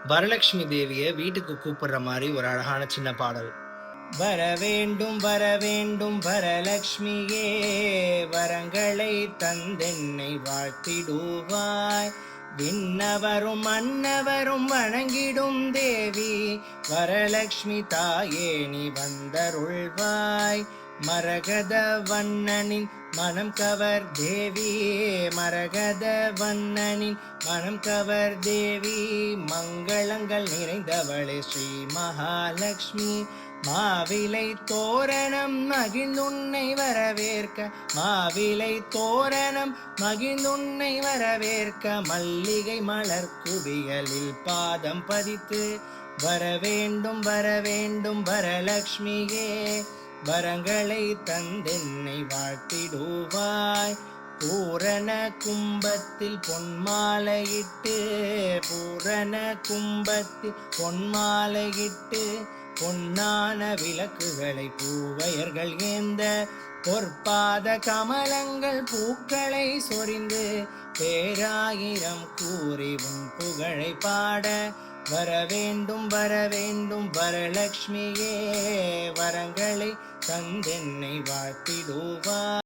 வரலட்சுமி தேவிய வீட்டுக்கு கூப்பிடுற மாதிரி ஒரு அழகான சின்ன பாடல். வர வேண்டும் வர வேண்டும் வரலட்சுமியே, வரங்களை தந்தென்னை வாழ்த்திடுவாய். விண்ணவரும் மன்னவரும் வணங்கிடும் தேவி, வரலட்சுமி தாயே நீ வந்தருள்வாய். மரகத வண்ணனின் மனம் கவர் தேவி, மரகத வண்ணனின் மனம் கவர் தேவி, மங்களங்கள் நிறைந்தவளே ஸ்ரீ மகாலட்சுமி. மாவிலை தோரணம் மகிழ்ந்துன்னை வரவேற்க, மாவிலை தோரணம் மகிழ்ந்துன்னை வரவேற்க, மல்லிகை மலர் குவியலில் பாதம் பதித்து வரவேண்டும் வரவேண்டும் வரலட்சுமியே, வரங்களை தந்தென்னை வாழ்த்திடுவாய். பூரண கும்பத்தில் பொன்மாலையிட்டு, பூரண கும்பத்தில் பொன்மாலையிட்டு, பொன்னான விளக்குகளை பூவையர்கள் ஏந்த, பொற்பாத கமலங்கள் பூக்களை சொரிந்து, பேராயிரம் கூறி உன் புகழை பாட வரவேண்டும் வரவேண்டும் வரலட்சுமியே, வரங்களை தந்தென்னை வாழ்த்திடுவாய்.